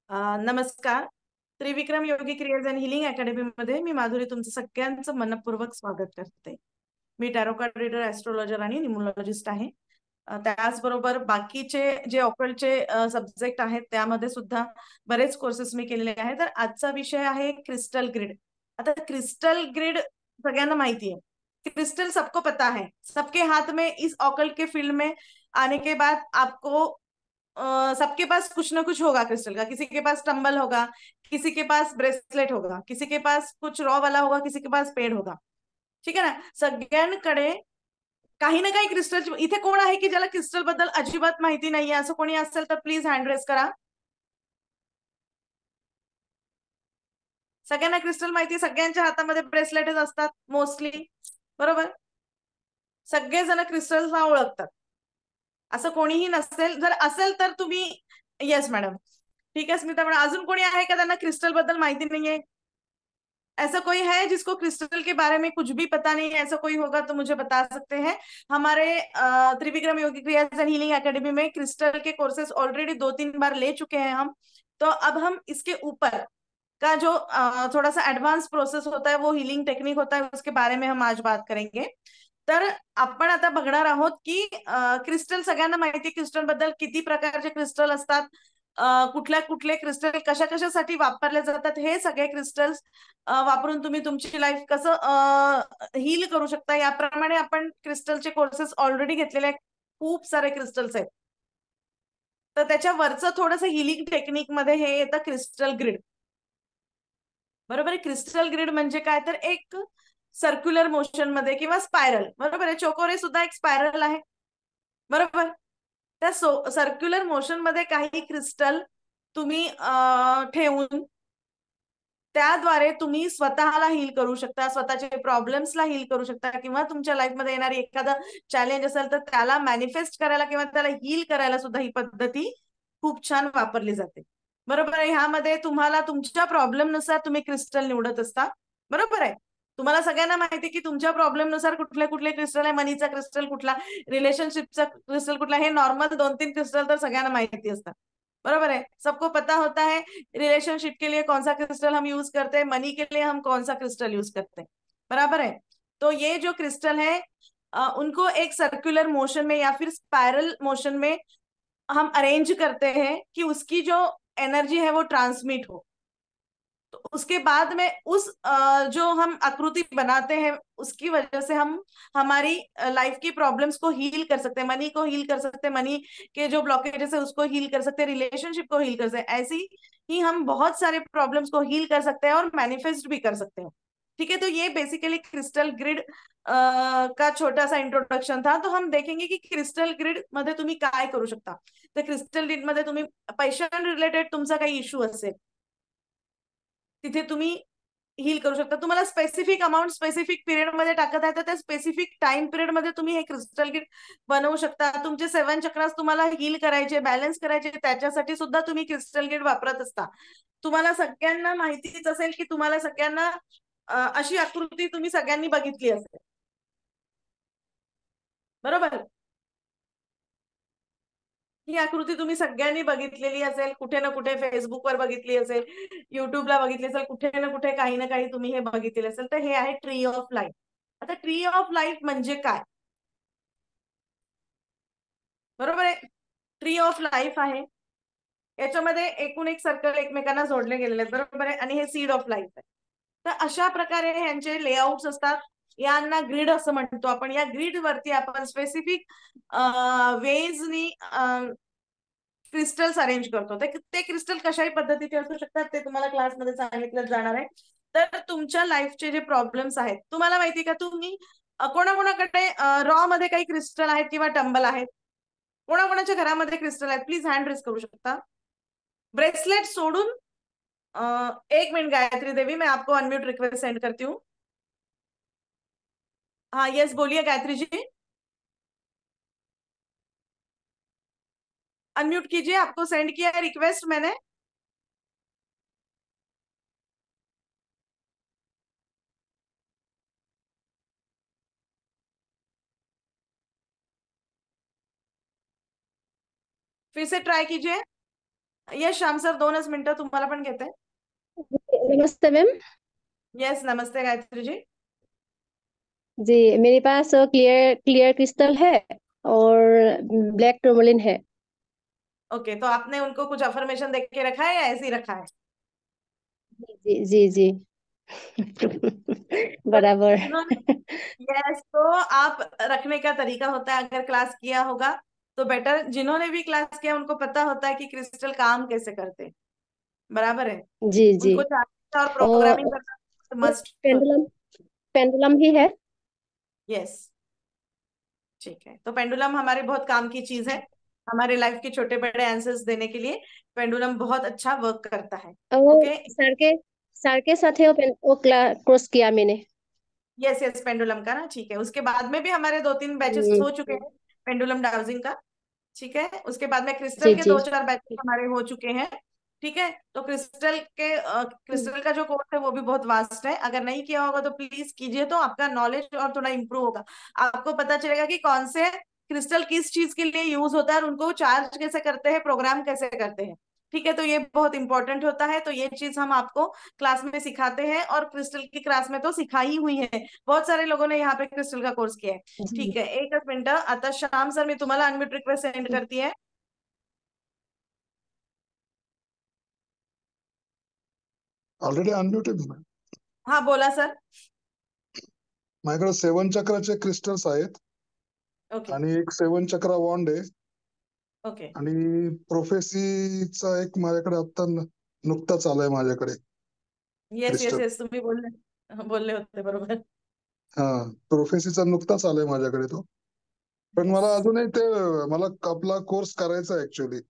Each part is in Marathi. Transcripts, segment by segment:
नमस्कार. त्रिविक्रम योगी क्रिएज अँड हिलिंग अकॅडमी मध्ये मी माधुरी तुमचं सगळ्यांचं मनपूर्वक स्वागत करते. मी टॅरो कार्ड रीडर, ऍस्ट्रोलॉजर आणि न्यूमरोलॉजिस्ट आहे. त्याचबरोबर बाकीचे जे ऑकल्टचे सब्जेक्ट आहेत त्यामध्ये सुद्धा बरेच कोर्सेस मी केलेले आहेत. तर आजचा विषय आहे क्रिस्टल ग्रिड. आता क्रिस्टल ग्रिड सगळ्यांना माहिती आहे. क्रिस्टल सबको पता है, सबके हाथ में इस ऑकल्ट के फील्ड में आने के बाद आपको सबके पास कुछ ना कुछ होगा क्रिस्टल का. किसी के पास टंबल होगा, किसी के पास ब्रेसलेट होगा, किसी के पास कुछ रॉ वाला होगा, किसी के पास पेड होगा. ठीक आहे ना. सगळ्यांकडे काही ना काही क्रिस्टल. इथे कोण आहे की ज्याला क्रिस्टल बद्दल अजिबात माहिती नाहीये? असं कोणी असेल तर प्लीज हँड रेस करा. सगळ्यांना क्रिस्टल माहिती. सगळ्यांच्या हातामध्ये ब्रेसलेटच असतात मोस्टली, बरोबर. सगळेजण क्रिस्टल्सला ओळखतात, असं कोणीही नसेल. जर असेल तर तुम्ही येस मॅडम, ठीक है स्मिता मैडम. अजून कोणी आहे का त्यांना क्रिस्टल बद्दल माहिती नाहीये? ऐसा कोई है जिसको क्रिस्टल के बारे में कुछ भी पता नहीं है? ऐसा कोई होगा तो मुझे बता सकते हैं. हमारे त्रिविक्रम योगी क्रियाज एंड हीलिंग एकेडमी में क्रिस्टल के कोर्सेज ऑलरेडी 2-3 बार ले चुके हैं हम. तो अब हम इसके ऊपर का जो थोड़ा सा एडवांस प्रोसेस होता है, वो हीलिंग टेक्निक होता है, उसके बारे में हम आज बात करेंगे. तर आपण आता बघणार आहोत की क्रिस्टल सगळ्यांना माहिती, क्रिस्टल बद्दल किती प्रकारचे क्रिस्टल असतात, कुठल्या कुठले क्रिस्टल कशा कशासाठी वापरले जातात, हे सगळे क्रिस्टल्स वापरून तुम्ही तुमची लाईफ कसं हील करू शकता, याप्रमाणे आपण क्रिस्टलचे कोर्सेस ऑलरेडी घेतलेले आहेत. खूप सारे क्रिस्टल्स आहेत. तर त्याच्या वरचं थोडंसं हिलिंग टेक्निक मध्ये हे येतं क्रिस्टल ग्रिड. बरोबर आहे. क्रिस्टल ग्रिड म्हणजे काय, तर एक सर्क्युलर मोशन मध्ये किंवा स्पायरल, बरोबर आहे. चोकोरे सुद्धा एक स्पायरल आहे, बरोबर. त्या सर्क्युलर मोशन मध्ये काही क्रिस्टल तुम्ही ठेवून त्याद्वारे तुम्ही स्वतःला हील करू शकता, स्वतःचे प्रॉब्लेम्सला हील करू शकता, किंवा तुमच्या लाईफमध्ये येणारी एखादं चॅलेंज असेल तर त्याला मॅनिफेस्ट करायला किंवा त्याला हील करायला सुद्धा ही पद्धती खूप छान वापरली जाते, बरोबर आहे. ह्यामध्ये तुम्हाला तुमच्या प्रॉब्लेमनुसार तुम्ही क्रिस्टल निवडत असता, बरोबर आहे. तुम्हाला सगळ्यांना माहिती आहे की तुमच्या प्रॉब्लेमनुसार कुठले कुठले क्रिस्टल आहे. मनीचा क्रिस्टल कुठला, रिलेशनशिपचा क्रिस्टल कुठला, हे नॉर्मल 2-3 क्रिस्टल तर सगळ्यांना माहिती असतात, बरोबर है. सबको पता होता है रिलेशनशिप के लिए कौन सा क्रिस्टल हम यूज करते हैं, मनी के लिए हम कौन सा क्रिस्टल यूज करते हैं, बराबर है. तो ये जो क्रिस्टल है उनको एक सर्कुलर मोशन में या फिर स्पाइरल मोशन में हम अरेंज करते हैं कि उसकी जो एनर्जी है वो ट्रांसमिट हो. तो उसके बाद में उस जो हम आकृति बनाते हैं उसकी वजह से हम हमारी लाइफ की प्रॉब्लम्स को हील कर सकते हैं, मनी को हील कर सकते हैं, मनी के जो ब्लॉकेजेस है उसको हील कर सकते हैं, रिलेशनशिप को हील कर सकते हैं. ऐसी ही हम बहुत सारे प्रॉब्लम्स को हील कर सकते हैं और मैनिफेस्ट भी कर सकते हैं. ठीक है. तो ये बेसिकली क्रिस्टल ग्रिड का छोटासा इंट्रोडक्शन था. तो हम देखेंगे की क्रिस्टल ग्रिड मध्ये तुम्ही काय करू शकता. तर क्रिस्टल ग्रिड मध्ये तुम्ही पैशां रिलेटेड तुमचा काही इश्यू असेल, तिथे तुम्ही हील करू शकता. तुम्हाला स्पेसिफिक अमाऊंट स्पेसिफिक पिरियड मध्ये टाकत आहे तर त्या स्पेसिफिक टाइम पिरियड मध्ये तुम्ही हे क्रिस्टल गिफ्ट बनवू शकता. तुमचे 7 चक्रास तुम्हाला हील करायचे, बॅलन्स करायचे, त्याच्यासाठी सुद्धा तुम्ही क्रिस्टल गिफ्ट वापरत असता. तुम्हाला सगळ्यांना माहितीच असेल की तुम्हाला सगळ्यांना अशी आकृती तुम्ही सगळ्यांनी बघितली असेल, बरोबर. ही आकृती तुम्ही सगळ्यांनी बघितलेली असेल, कुठे ना कुठे फेसबुकवर बघितली असेल, युट्यूबला बघितली असेल, कुठे ना कुठे काही ना काही तुम्ही हे बघितले असेल. तर हे आहे ट्री ऑफ लाईफ. आता ट्री ऑफ लाईफ म्हणजे काय, बरोबर आहे. ट्री ऑफ लाईफ आहे, याच्यामध्ये एकूण एक सर्कल एकमेकांना जोडले गेलेले आहेत, बरोबर आहे. आणि हे सीड ऑफ लाईफ आहे. तर अशा प्रकारे यांचे लेआउट्स असतात. यांना ग्रीड असं म्हणतो आपण. या ग्रीड वरती आपण स्पेसिफिक वेजनी क्रिस्टल्स अरेंज करतो. ते क्रिस्टल कशाही पद्धतीचे असू शकतात, ते तुम्हाला क्लासमध्ये सांगितलं जाणार आहे. तर तुमच्या लाईफचे जे प्रॉब्लेम्स आहेत, तुम्हाला माहिती का, तुम्ही कोणाकोणाकडे रॉ मध्ये काही क्रिस्टल आहेत किंवा टंबल आहेत, कोणाकोणाच्या घरामध्ये क्रिस्टल आहेत, प्लीज हँड रेस करू शकता. ब्रेसलेट सोडून 1 मिनट गायत्री देवी, मैं आपको अनम्यूट रिक्वेस्ट सेंड करती हूँ. हाँ यस, बोलिए गायत्री जी. अनम्यूट कीजिए, आपको सेंड किया है रिक्वेस्ट मैंने. फिर से ट्राई कीजिए. येस श्याम सर, 2च मिनिटं, तुम्हाला पण घेते. नमस्ते मैम। यस नमस्ते गायत्री जी. जी मेरे पास क्लियर क्लियर क्रिस्टल है और ब्लैक टूरमलिन है। ओके, तो आपने उनको कुछ अफर्मेशन देख के रखा है या ऐसे ही रखा है? जी जी जी तो बराबर। जिन्होंने, यस, तो आप रखने का तरीका होता है, अगर क्लास किया होगा तो बेटर, जिन्होंने भी क्लास किया उनको पता होता है कि क्रिस्टल काम कैसे करते हैं, बराबर है? जी जी। उनको चार्जिंग और प्रोग्रामिंग और करना मस्ट होता पेंडुलम पेंडुलम भी है। है। यस, ठीक है, तो पेंडुलम हमारे बहुत काम की चीज है, हमारे लाइफ के छोटे बड़े आंसर्स देने के लिए पेंडुलम बहुत अच्छा वर्क करता है. और ओके. सर के साथ है वो कोर्स किया मैंने। यस यस, पेंडुलम का ना, ठीक है, उसके बाद में भी हमारे 2-3 बैचेस हम्म, हो चुके हैं पेंडुलम डाउजिंग का. ठीक है, उसके बाद में क्रिस्टल जी के जी। 2-4 बैचेस हमारे हो चुके हैं. ठीक है, तो क्रिस्टल का जो कोर्स है वो भी बहुत वास्ट है, अगर नहीं किया होगा तो प्लीज कीजिए, तो आपका नॉलेज और थोड़ा इंप्रूव होगा. आपको पता चलेगा कि कौन से क्रिस्टल किस चीज के लिए यूज होता है और उनको चार्ज कैसे करते हैं, प्रोग्राम कैसे करते हैं. ठीक है, तो ये बहुत इंपॉर्टेंट होता है, तो ये चीज हम आपको क्लास में सिखाते हैं, और क्रिस्टल की क्लास में तो सिखाई हुई है, बहुत सारे लोगों ने यहाँ पे क्रिस्टल का कोर्स किया है. जी ठीक है, एकच मिनिट, आता श्याम सर मी तुम्हाला अनम्यूट रिक्वेस्ट सेंड करते. ऑलरेडी अनम्युटेड ना. हा बोला सर. माझ्याकडे 7 चक्राचे क्रिस्टल्स आहेत ओके आणि एक 7 चक्रा वॉन्ड आहे ओके. आणि प्रोफेसीचा एक माझ्याकडे आता नुकताच आलाय माझ्याकडे येस येस क्रिस्टल. येस, तुम्ही बोलले बोलले होते बरोबर. हा, प्रोफेसीचा नुकताच आलाय माझ्याकडे तो. पण येस मला अजूनही ते मला आपला कोर्स करायचा आहे ऍक्च्युअली.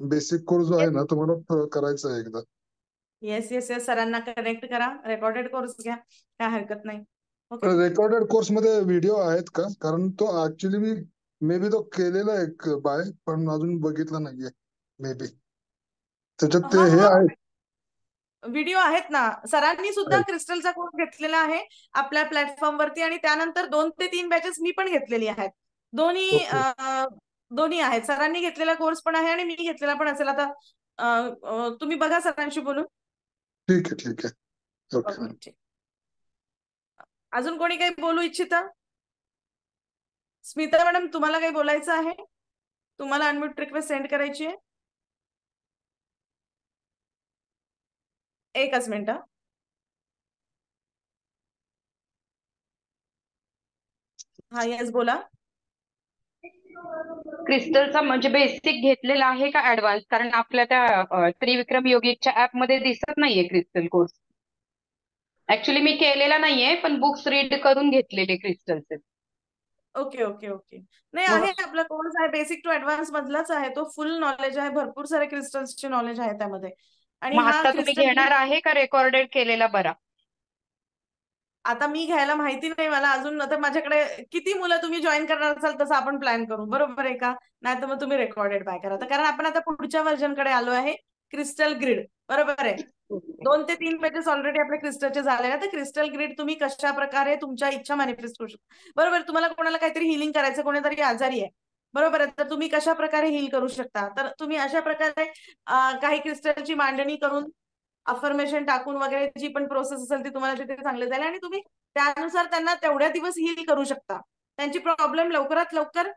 बेसिक कोर्स जो आहे ना तो मला करायचा आहे एकदा. येस येस येस, सरांना कनेक्ट करा, रेकॉर्डेड कोर्स घ्या, काय हरकत नाही. ओके. रेकॉर्डेड कोर्स मध्ये व्हिडिओ आहेत का? कारण तो ऍक्च्युली मी मे बी तो केलेला एक बाय पण अजून बघितला नाहीये. मे बी त्याच्यात ते हा हे हा, आहे. व्हिडिओ आहेत ना, सरांनी सुद्धा क्रिस्टलचा कोर्स घेतलेला आहे आपल्या प्लॅटफॉर्म वरती, आणि त्यानंतर 2 ते 3 बॅचेस मी पण घेतलेली आहेत. दोन्ही ओके. दोन्ही आहेत, सरांनी घेतलेला कोर्स पण आहे आणि मी घेतलेला पण असेल. आता तुम्ही बघा सरांशी बोलून. ठीक आहे ठीक आहे. ओके. ओके ठीक. अजून कोणी काही बोलू इच्छिता? स्मिता मॅडम, तुम्हाला काही बोलायचं आहे? तुम्हाला अनम्यूट रिक्वेस्ट सेंड करायची आहे. एकच मिनिट. हा येस बोला. क्रिस्टलचा म्हणजे बेसिक घेतलेला आहे का ऍडव्हान्स? कारण आपल्या त्या त्रिविक्रम योगीच्या ऍप मध्ये दिसत नाहीये क्रिस्टल कोर्स. ऍक्च्युली मी केलेला नाहीये, पण बुक्स रीड करून घेतलेले क्रिस्टलचे. Okay okay okay. नाही, आहे आपला कोर्स आहे, बेसिक टू ऍडव्हान्स मधलाच आहे तो, फुल नॉलेज आहे, भरपूर सारे क्रिस्टल्सचे नॉलेज आहे त्यामध्ये. आणि मग हा आता तुम्ही क्रिस्टल, घेणार आहे का रेकॉर्डेड केलेला बरा? आता मी घ्यायला माहिती नाही मला अजून, आता माझ्याकडे किती मुलं तुम्ही जॉईन करणार असाल तसं आपण प्लॅन करू, बरोबर आहे का? नाही तर मग तुम्ही रेकॉर्डेड बाय करा, कारण आपण आता पुढच्या व्हर्जन कडे आलो आहे, क्रिस्टल ग्रिड, बरोबर आहे? 2 ते 3 पेजेस ऑलरेडी आपले क्रिस्टलचे झाले ना, तर क्रिस्टल ग्रिड तुम्ही कशा प्रकारे तुमच्या इच्छा मॅनिफेस्ट करू शकता, बरोबर? तुम्हाला कोणाला काहीतरी हिलिंग करायचं, कोणीतरी आजारी आहे, बरोबर आहे, तर तुम्ही कशा प्रकारे हील करू शकता, तर तुम्ही अशा प्रकारे काही क्रिस्टलची मांडणी करून, अफर्मेशन टाकून वगैरे जी पण प्रोसेस असेल ती तुम्हाला तिथे सांगली जाईल, आणि तुम्ही त्यानुसार त्यांना तेवढ्या दिवस हील करू शकता. त्यांची प्रॉब्लेम लवकरात लवकर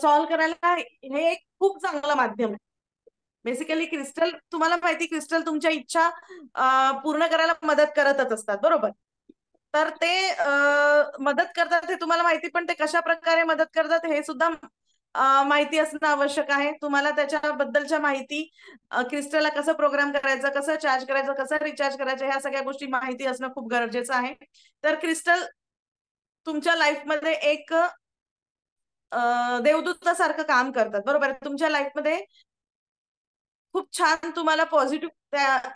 सॉल्व्ह करायला हे एक खूप चांगलं माध्यम आहे. बेसिकली क्रिस्टल, तुम्हाला माहिती, क्रिस्टल तुमच्या इच्छा पूर्ण करायला मदत करतच असतात, बरोबर? तर ते मदत करतात हे तुम्हाला माहिती, पण ते कशा प्रकारे मदत करतात हे सुद्धा माहिती असणं आवश्यक आहे. तुम्हाला त्याच्याबद्दलच्या माहिती, क्रिस्टलला कसं प्रोग्राम करायचं, कसं चार्ज करायचं, कसं रिचार्ज करायचं, ह्या सगळ्या गोष्टी माहिती असणं खूप गरजेचं आहे. तर क्रिस्टल तुमच्या लाईफमध्ये एक देवदूतासारखं काम करतात, बरोबर? तुमच्या लाईफमध्ये खूप छान तुम्हाला पॉझिटिव्ह,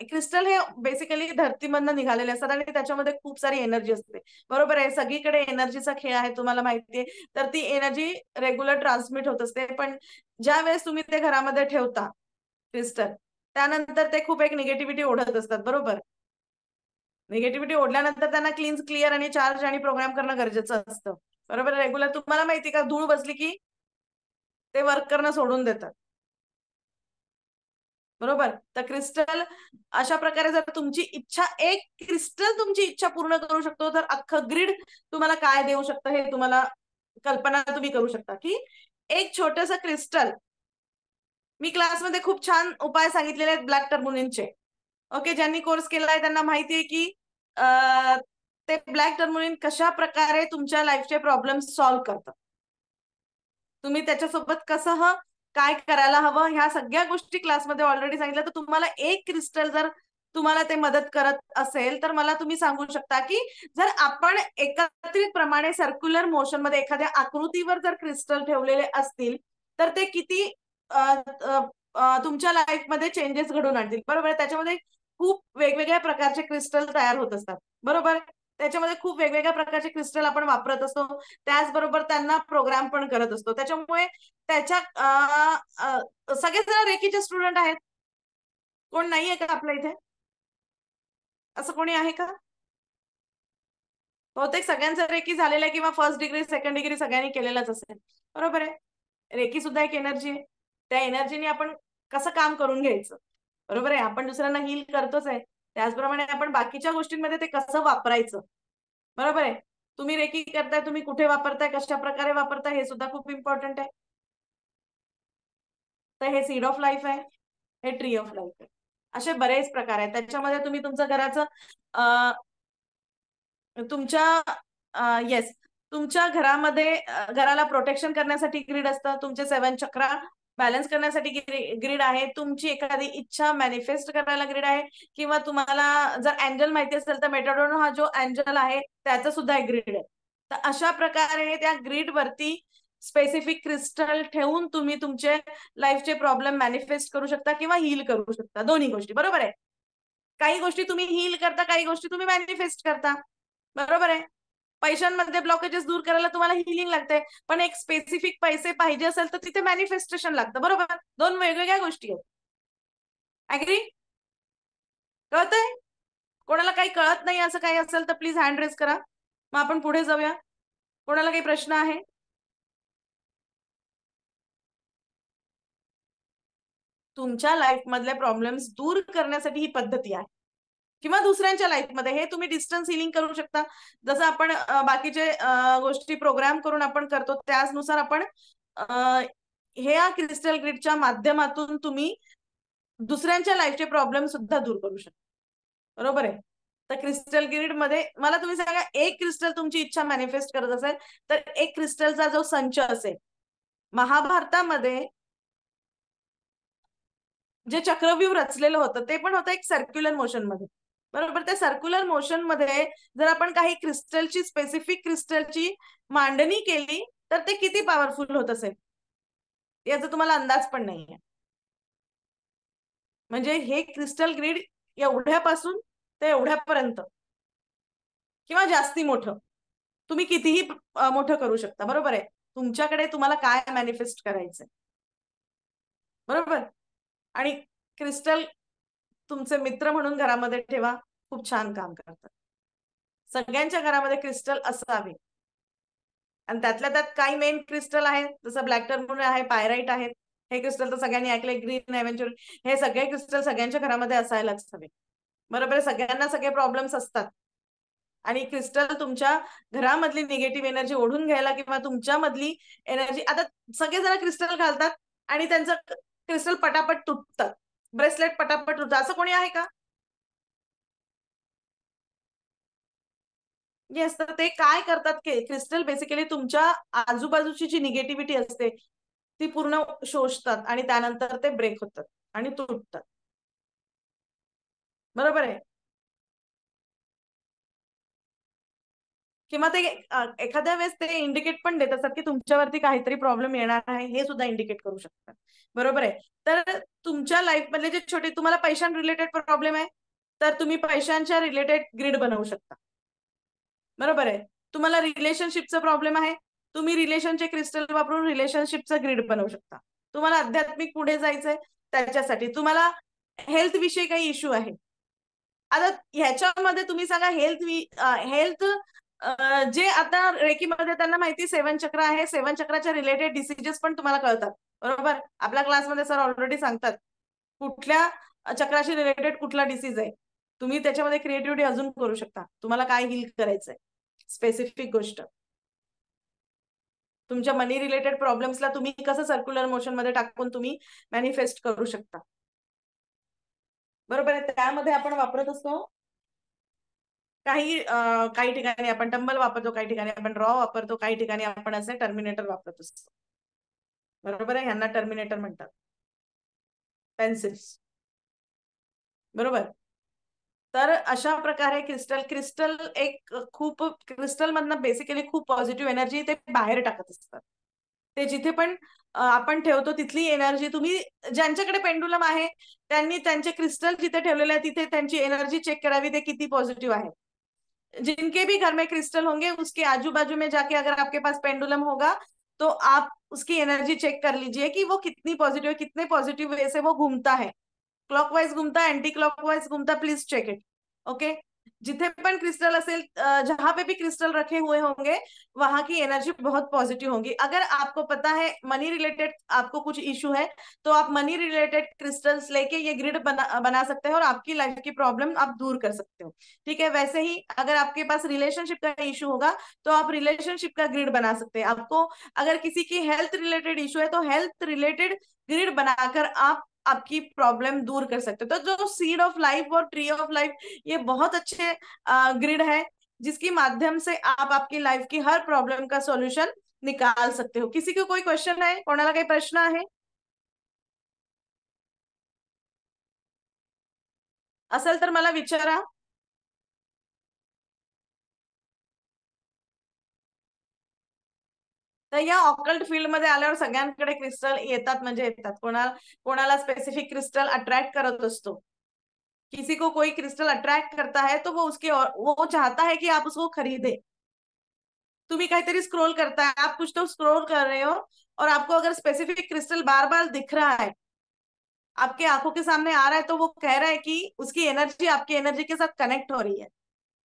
क्रिस्टल हे बेसिकली धरतीमधनं निघालेले असतात आणि त्याच्यामध्ये खूप सारी एनर्जी असते, बरोबर आहे? सगळीकडे एनर्जीचा खेळ आहे, तुम्हाला माहितीये. तर ती एनर्जी रेग्युलर ट्रान्समिट होत असते, पण ज्या वेळेस तुम्ही ते घरामध्ये ठेवता क्रिस्टल, त्यानंतर ते खूप एक निगेटिव्हिटी ओढत असतात, बरोबर? निगेटिव्हिटी ओढल्यानंतर त्यांना क्लीन्स, क्लिअर आणि चार्ज आणि प्रोग्राम करणं गरजेचं असतं, बरोबर? रेग्युलर तुम्हाला माहिती का, धूळ बसली की ते वर्क करणं सोडून देतात, बरोबर. तर क्रिस्टल अशा प्रकारे जर तुमची इच्छा, एक क्रिस्टल तुमची इच्छा पूर्ण करू शकतो, तर अख्खं ग्रीड तुम्हाला काय देऊ शकतं हे तुम्हाला कल्पना तुम्ही करू शकता. की एक छोटस क्रिस्टल, मी क्लासमध्ये खूप छान उपाय सांगितलेले आहेत ब्लॅक टर्मोनिनचे. ओके, ज्यांनी कोर्स केलाय त्यांना माहिती आहे की ते ब्लॅक टर्मोनिन कशा प्रकारे तुमच्या लाईफचे प्रॉब्लेम सॉल्व्ह करतात, तुम्ही त्याच्यासोबत कसं काय करायला हवं, ह्या सगळ्या गोष्टी क्लासमध्ये ऑलरेडी सांगितलं. तर तुम्हाला एक क्रिस्टल जर तुम्हाला ते मदत करत असेल तर मला तुम्ही सांगू शकता की जर आपण एकत्रित प्रमाणे सर्क्युलर मोशन मध्ये एखाद्या आकृतीवर जर क्रिस्टल ठेवलेले असतील तर ते किती तुमच्या लाईफमध्ये चेंजेस घडून आणतील. बरोबर. त्याच्यामध्ये खूप वेगवेगळ्या प्रकारचे क्रिस्टल तयार होत असतात. बरोबर. त्याच्यामध्ये खूप वेगवेगळ्या प्रकारचे क्रिस्टल आपण वापरत असतो, त्याचबरोबर त्यांना प्रोग्राम पण करत असतो. त्याच्यामुळे त्याच्या सगळेच जण रेकीचे स्टुडंट आहेत? कोण नाहीये का आपल्या इथे? असं कोणी आहे का? बहुतेक सगळ्यांचं रेकी झालेलं आहे किंवा फर्स्ट डिग्री सेकंड डिग्री सगळ्यांनी केलेलंच असेल. बरोबर आहे. रेकी सुद्धा एक एनर्जी आहे. त्या एनर्जीने आपण कसं काम करून घ्यायचं. बरोबर आहे. आपण दुसऱ्यांना हील करतोच आहे, त्याचप्रमाणे आपण बाकीच्या गोष्टींमध्ये ते कसं वापरायचं. बरोबर आहे. तुम्ही रेकी करताय, तुम्ही कुठे वापरताय, कशा प्रकारे वापरताय, हे सुद्धा खूप इम्पॉर्टंट आहे. तर हे सीड ऑफ लाईफ आहे, हे ट्री ऑफ लाईफ आहे. असे बरेच प्रकार आहेत. त्याच्यामध्ये तुम्ही तुमचं घराचं तुमच्या येस तुमच्या घरामध्ये घराला प्रोटेक्शन करण्यासाठी ग्रीड असतं, तुमचे 7 चक्रा बॅलन्स करण्यासाठी ग्रीड आहे, तुमची एखादी इच्छा मॅनिफेस्ट करायला ग्रीड आहे, किंवा तुम्हाला जर अँजल माहिती असेल तर मेटाडोन हा जो अँजल आहे त्याचं सुद्धा एक ग्रीड आहे. तर अशा प्रकारे त्या ग्रीड वरती स्पेसिफिक क्रिस्टल ठेवून तुम्ही तुमचे लाईफचे प्रॉब्लेम मॅनिफेस्ट करू शकता किंवा हील करू शकता, दोन्ही गोष्टी. बरोबर आहे. काही गोष्टी तुम्ही हील करता, काही गोष्टी तुम्ही मॅनिफेस्ट करता. बरोबर आहे. पैशांमध्ये ब्लॉकेजेस दूर करायला तुम्हाला हिलिंग लागते, पण एक स्पेसिफिक पैसे पाहिजे असेल तर तिथे मॅनिफेस्टेशन लागतं. बरोबर. दोन वेगवेगळ्या गोष्टी आहेत. ऍग्री? कळतंय? कोणाला काही कळत नाही असं काही असेल तर प्लीज हँड रेज करा, मग आपण पुढे जाऊया. कोणाला काही प्रश्न आहे? तुमच्या लाईफ मधले प्रॉब्लेम्स दूर करण्यासाठी ही पद्धती आहे, किंवा दुसऱ्यांच्या लाईफमध्ये हे तुम्ही डिस्टन्स हिलिंग करू शकता. जसं आपण बाकीचे गोष्टी प्रोग्राम करून आपण करतो, त्यानुसार आपण ह्या क्रिस्टल ग्रीडच्या माध्यमातून तुम्ही दुसऱ्यांच्या लाईफचे प्रॉब्लेम सुद्धा दूर करू शकता. बरोबर आहे. तर क्रिस्टल ग्रीड मध्ये मला तुम्ही सांगा, एक क्रिस्टल तुमची इच्छा मॅनिफेस्ट करत असेल तर एक क्रिस्टलचा जो संच असेल, महाभारतामध्ये जे चक्रव्यूह रचलेलं होतं ते पण होतं एक सर्क्युलर मोशन मध्ये. बरोबर. त्या सर्क्युलर मोशन मध्ये जर आपण काही क्रिस्टलची स्पेसिफिक क्रिस्टलची मांडणी केली तर ते किती पॉवरफुल होत असेल याचा तुम्हाला अंदाज पण नाहीये. म्हणजे हे क्रिस्टल ग्रीड एवढ्यापासून ते एवढ्यापर्यंत किंवा जास्ती मोठं तुम्ही कितीही मोठं करू शकता. बरोबर आहे. तुमच्याकडे तुम्हाला काय मॅनिफेस्ट करायचंय. बरोबर. आणि क्रिस्टल तुमचे मित्र म्हणून घरामध्ये ठेवा, खूप छान काम करतात. सगळ्यांच्या घरामध्ये क्रिस्टल असावे. आणि त्यातल्या त्यात काही मेन क्रिस्टल आहेत, जसं ब्लॅक टर्मोनिन आहे, पायराइट आहेत. हे क्रिस्टल तर सगळ्यांनी ऐकलंय, ग्रीन एव्हेंचर, हे सगळे क्रिस्टल सगळ्यांच्या घरामध्ये असायलाच हवे. बरोबर. सगळ्यांना सगळे प्रॉब्लेम्स असतात, आणि क्रिस्टल तुमच्या घरामधली निगेटिव्ह एनर्जी ओढून घ्यायला किंवा तुमच्या मधली एनर्जी, आता सगळेजण क्रिस्टल घालतात आणि त्यांचं क्रिस्टल पटापट तुटतात, ब्रेसलेट पटापट तुटतात, असं कोणी आहे का? येस. तर ते काय करतात की क्रिस्टल बेसिकली तुमच्या आजूबाजूची जी निगेटिव्हिटी असते ती पूर्ण शोषतात आणि त्यानंतर ते ब्रेक होतात आणि तुटतात. बरोबर आहे. किंवा ते एखाद्या वेळेस ते इंडिकेट पण देत असतात की तुमच्यावरती काहीतरी प्रॉब्लेम येणार आहे, हे सुद्धा इंडिकेट करू शकतात. बरोबर आहे. तर तुमच्या लाईफ मधले जे छोटे तुम्हाला पैशां रिलेटेड प्रॉब्लेम आहे तर तुम्ही पैशांच्या रिलेटेड ग्रीड बनवू शकता. बरोबर आहे. तुम्हाला रिलेशनशिपचा प्रॉब्लेम आहे, तुम्ही रिलेशनचे क्रिस्टल वापरून रिलेशनशिपचा ग्रीड बनवू शकता. तुम्हाला आध्यात्मिक पुढे जायचंय त्याच्यासाठी, तुम्हाला हेल्थ विषयी काही इश्यू आहे, आता ह्याच्यामध्ये तुम्ही सांगा हेल्थ जे आता रेकीमध्ये त्यांना माहिती 7 चक्र आहे, 7 चक्राच्या रिलेटेड डिसीजेस पण तुम्हाला कळतात. बरोबर. आपल्या क्लासमध्ये सर ऑलरेडी सांगतात कुठल्या चक्राशी रिलेटेड कुठला डिसीज आहे, तुम्ही त्याच्यामध्ये क्रिएटिव्हिटी अजून करू शकता. तुम्हाला काय हील करायचंय, स्पेसिफिक गोष्ट. तुमच्या मनी रिलेटेड प्रॉब्लेम्सला तुम्ही कसं सर्क्युलर मोशन मध्ये टाकून तुम्ही मॅनिफेस्ट करू शकता. बरोबर आहे. त्यामध्ये आपण वापरत असतो काही ठिकाणी आपण टंबल वापरतो, काही ठिकाणी आपण रॉ वापरतो, काही ठिकाणी आपण असे टर्मिनेटर वापरत असतो. बरोबर आहे. ह्यांना टर्मिनेटर म्हणतात. पेन्सिल्स. बरोबर. तर अशा प्रकारे क्रिस्टल एक खूप क्रिस्टल मधनं बेसिकली खूप पॉझिटिव्ह एनर्जी ते बाहेर टाकत असतात. ते जिथे पण आपण ठेवतो तिथली एनर्जी, तुम्ही ज्यांच्याकडे पेंडुलम आहे त्यांनी त्यांचे क्रिस्टल जिथे ठेवलेले आहे तिथे त्यांची एनर्जी चेक करावी, ते किती पॉझिटिव्ह आहे. जिनके भी घर में क्रिस्टल होंगे उसके आजू बाजू में जाके अगर आपके पास पेंडुलम होगा तो आप उसकी एनर्जी चेक कर लीजिए कि वो कितनी पॉजिटिव है, कितने पॉजिटिव वे से वो घूमता है. क्लॉकवाइज घूमता है, एंटी क्लॉकवाइज घूमता, प्लीज चेक इट. ओके. जिथे पण क्रिस्टल असेल, जहां पे भी क्रिस्टल रखे हुए होंगे वहां की एनर्जी बहुत पॉजिटिव होगी. अगर आपको पता है मनी रिलेटेड आपको कुछ इशू है तो आप मनी रिलेटेड क्रिस्टल्स लेके ये ग्रिड बना सकते हैं और आपकी लाइफ की प्रॉब्लम आप दूर कर सकते हो. ठीक है. वैसे ही अगर आपके पास रिलेशनशिप का इशू होगा तो आप रिलेशनशिप का ग्रिड बना सकते हैं. आपको अगर किसी की हेल्थ रिलेटेड इशू है तो हेल्थ रिलेटेड ग्रिड बनाकर आप आपकी प्रॉब्लम दूर कर सकते हो. तो जो सीड ऑफ लाइफ और ट्री ऑफ लाइफ, ये बहुत अच्छे ग्रिड है जिसके माध्यम से आप आपकी लाइफ की हर प्रॉब्लम का सॉल्यूशन निकाल सकते हो. किसी को कोई क्वेश्चन आहे, कोणाला काही प्रश्न आहे? असेल तर मला विचारा. तर या ऑकल्ट फील्ड मध्ये आल्यावर सगळ्यांकडे क्रिस्टल येतात म्हणजे येतात. कोणाला स्पेसिफिक क्रिस्टल अट्रैक्ट करत असतो. किसी को कोई क्रिस्टल अट्रैक्ट करता है तो वो चाहता है कि आप उसको खरीदे. तुम्ही काहीतरी स्क्रोल करताय, आप कुछ तो स्क्रोल कर रहे हो और आपको अगर स्पेसिफिक क्रिस्टल बार बार दिख रहा है, आपके आंखों के सामने आ रहा है, तो वो कह रहा है कि उसकी एनर्जी आपकी एनर्जी के साथ कनेक्ट हो रही है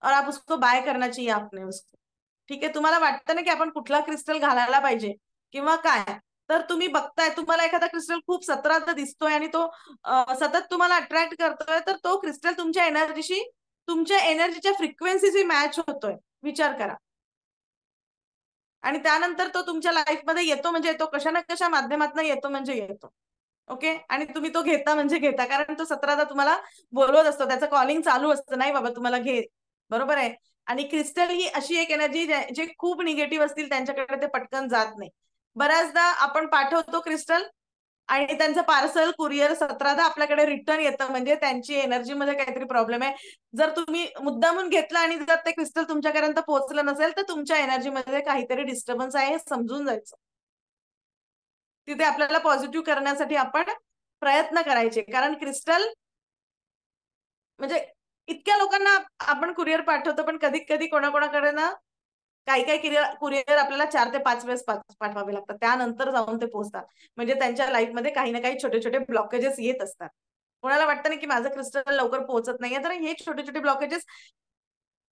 और आप उसको बाय करना चाहिए आपने उसको. ठीक आहे. तुम्हाला वाटतं ना की आपण कुठला क्रिस्टल घालायला पाहिजे किंवा काय, तर तुम्ही बघताय, तुम्हाला एखादा क्रिस्टल खूप सतरादा दिसतोय आणि तो सतत तुम्हाला अट्रॅक्ट करतोय, तर तो क्रिस्टल तुमच्या एनर्जीशी, तुमच्या एनर्जीच्या फ्रिक्वेन्सीशी मॅच होतोय. विचार करा. आणि त्यानंतर तो तुमच्या लाईफमध्ये येतो म्हणजे येतो, कशा ना कशा माध्यमातून येतो म्हणजे येतो. ओके. आणि तुम्ही तो घेता म्हणजे घेता, कारण तो 17दा तुम्हाला बोलवत असतो, त्याचं कॉलिंग चालू असतं, नाही बाबा तुम्हाला घे. बरोबर आहे. आणि क्रिस्टल ही अशी एक एनर्जी जे खूप निगेटिव्ह असतील त्यांच्याकडे ते पटकन जात नाही. बऱ्याचदा आपण पाठवतो क्रिस्टल आणि त्यांचं पार्सल कुरिअर 17दा आपल्याकडे रिटर्न येतं म्हणजे त्यांची एनर्जीमध्ये काहीतरी प्रॉब्लेम आहे. जर तुम्ही मुद्दामून घेतला आणि जर ते क्रिस्टल तुमच्यापर्यंत पोहोचलं नसेल तर तुमच्या एनर्जीमध्ये काहीतरी डिस्टर्बन्स आहे हे समजून जायचं. तिथे आपल्याला पॉझिटिव्ह करण्यासाठी आपण प्रयत्न करायचे, कारण क्रिस्टल म्हणजे इतक्या लोकांना आपण कुरिअर पाठवतो, पण कधी कधी कोणाकोणाकडे ना काही कुरिअर आपल्याला 4 ते 5 वेळेस पाठवावे लागतात, त्यानंतर जाऊन ते पोहोचतात. म्हणजे त्यांच्या लाईफमध्ये काही ना काही छोटे छोटे ब्लॉकेजेस येत असतात. कोणाला वाटतं ना की माझं क्रिस्टल लवकर पोहोचत नाहीये, तर हे छोटे छोटे ब्लॉकेजेस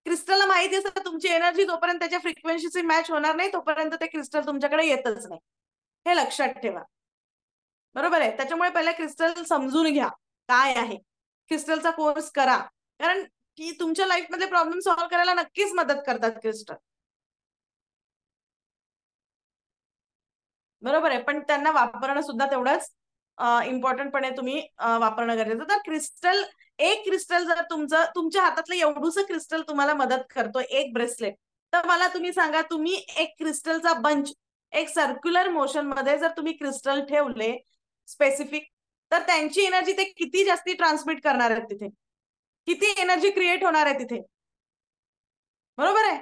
क्रिस्टलला माहिती असतं. तुमची एनर्जी जोपर्यंत त्याच्या फ्रिक्वेन्सीशी मॅच होणार नाही तोपर्यंत ते क्रिस्टल तुमच्याकडे येतच नाही. हे लक्षात ठेवा. बरोबर आहे. त्याच्यामुळे पहिले क्रिस्टल समजून घ्या काय आहे, क्रिस्टलचा कोर्स करा, कारण की तुमच्या लाईफमधले प्रॉब्लेम सॉल्व्ह करायला नक्कीच मदत करतात क्रिस्टल. बरोबर आहे. पण त्यांना वापरणं सुद्धा तेवढंच इम्पॉर्टंटपणे तुम्ही वापरणं गरजेचं. तर एक क्रिस्टल जर तुमच्या हातातलं एवढूसं क्रिस्टल तुम्हाला मदत करतोय, एक ब्रेसलेट, तर मला तुम्ही सांगा, तुम्ही एक क्रिस्टलचा बंच एक सर्क्युलर मोशन मध्ये जर तुम्ही क्रिस्टल ठेवले स्पेसिफिक, तर त्यांची एनर्जी ते किती जास्ती ट्रान्समिट करणार आहेत तिथे, किती एनर्जी क्रिएट होणार आहे तिथे. बरोबर आहे.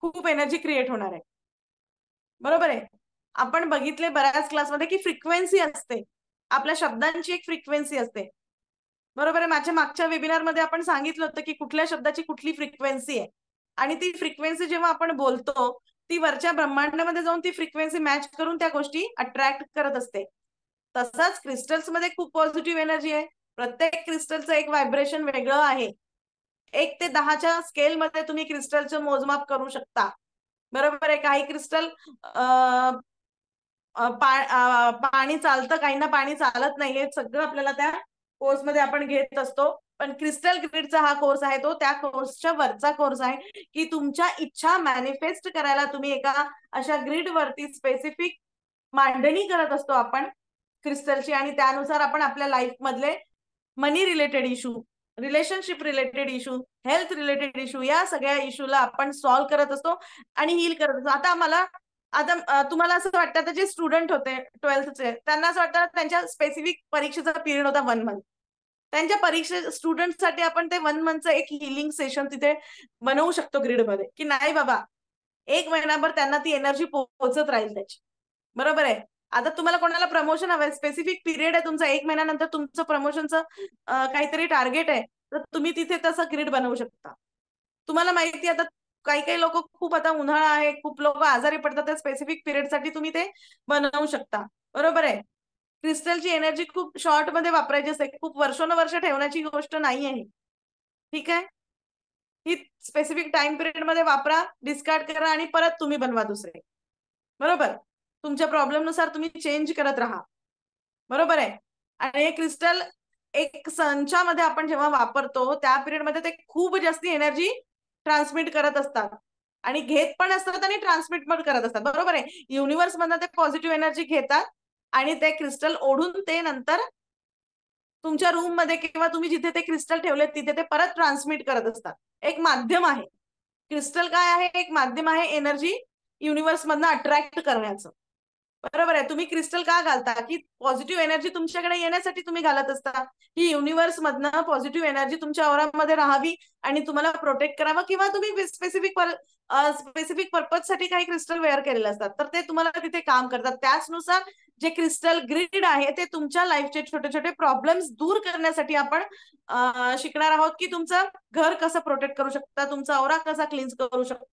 खूप एनर्जी क्रिएट होणार आहे. बरोबर आहे. आपण बघितले बऱ्याच क्लासमध्ये की फ्रिक्वेन्सी असते, आपल्या शब्दांची एक फ्रिक्वेन्सी असते. बरोबर आहे. माझ्या मागच्या वेबिनारमध्ये आपण सांगितलं होतं की कुठल्या शब्दाची कुठली फ्रिक्वेन्सी आहे, आणि ती फ्रिक्वेन्सी जेव्हा आपण बोलतो ती वरच्या ब्रह्मांडामध्ये जाऊन ती फ्रिक्वेन्सी मॅच करून त्या गोष्टी अट्रॅक्ट करत असते. तसाच क्रिस्टल्समध्ये खूप पॉझिटिव्ह एनर्जी आहे. प्रत्येक क्रिस्टलचं एक व्हायब्रेशन वेगळं आहे. 1 ते 10च्या स्केलमध्ये तुम्ही क्रिस्टलचं मोजमाप करू शकता. बरोबर आहे. काही क्रिस्टल पाणी चालतं, काहींना पाणी चालत नाही, हे सगळं आपल्याला त्या कोर्समध्ये आपण घेत असतो. पण क्रिस्टल ग्रिडचा हा कोर्स आहे तो त्या कोर्सच्या वरचा कोर्स आहे की तुमच्या इच्छा मॅनिफेस्ट करायला तुम्ही एका अशा ग्रिड वरती स्पेसिफिक मांडणी करत असतो आपण क्रिस्टलची, आणि त्यानुसार आपण आपल्या लाईफ मधले money related issue, relationship related issue, health related issue, या सगळ्या इश्यूला आपण सॉल्व्ह करत असतो आणि हील करत असतो. आता तुम्हाला असं वाटतं, आता जे स्टुडंट होते 12thचे त्यांना असं वाटतं त्यांच्या स्पेसिफिक परीक्षेचा पिरियड होता 1 मंथ, त्यांच्या परीक्षे स्टुडंटसाठी आपण ते 1 मंथचं एक हिलिंग सेशन तिथे बनवू शकतो ग्रिडमध्ये, की नाही बाबा 1 महिनाभर त्यांना ती एनर्जी पोहोचत राहील त्याची. बरोबर आहे. आता तुम्हाला कोणाला प्रमोशन हवंय, स्पेसिफिक पिरियड आहे तुमचा, 1 महिन्यानंतर तुमचं प्रमोशनचं काहीतरी टार्गेट आहे, तर तुम्ही तिथे तसं ग्रिड बनवू शकता. तुम्हाला माहिती आता काही काही लोक खूप, आता उन्हाळा आहे, खूप लोक आजारी पडतात, त्या स्पेसिफिक पिरियडसाठी तुम्ही ते बनवू शकता. बरोबर आहे. क्रिस्टलची एनर्जी खूप शॉर्ट मध्ये वापरायची असते, खूप वर्षानुवर्ष ठेवण्याची गोष्ट नाही आहे. ठीक आहे. ही स्पेसिफिक टाइम पिरियड मध्ये वापरा, डिस्कार्ड करा आणि परत तुम्ही बनवा दुसरे. बरोबर. तुमच्या प्रॉब्लेम नुसार तुम्ही चेंज करत राहा. बरोबर आहे. आणि हे क्रिस्टल एक संचामध्ये आपण जेव्हा वापरतो त्या पिरियड मध्ये ते खूप जास्ती एनर्जी ट्रान्समिट करत असतात आणि घेत पण असतात आणि ट्रान्समिट पण करत असतात. बरोबर आहे. युनिव्हर्स मधनं ते पॉझिटिव्ह एनर्जी घेतात आणि ते क्रिस्टल ओढून ते नंतर तुमच्या रूम मध्ये किंवा तुम्ही जिथे ते क्रिस्टल ठेवले तिथे ते परत ट्रान्समिट करत असतात. एक माध्यम आहे क्रिस्टल. काय आहे? एक माध्यम आहे एनर्जी युनिव्हर्स मधनं अट्रॅक्ट करण्याचं. बरोबर आहे. तुम्ही क्रिस्टल का घालता? की पॉझिटिव्ह एनर्जी तुमच्याकडे येण्यासाठी तुम्ही घालत असता, ही युनिव्हर्स मधनं पॉझिटिव्ह एनर्जी तुमच्या औरामध्ये राहावी आणि तुम्हाला प्रोटेक्ट करावं, किंवा तुम्ही स्पेसिफिक पर्पज साठी काही क्रिस्टल वेअर केलेले असतात, तर ते तुम्हाला तिथे काम करतात. त्याचनुसार जे क्रिस्टल ग्रिड आहे ते तुमच्या लाईफचे छोटे छोटे प्रॉब्लेम्स दूर करण्यासाठी आपण शिकणार आहोत, की तुमचं घर कसं प्रोटेक्ट करू शकता, तुमचा औरा कसा क्लीन्स करू शकतो.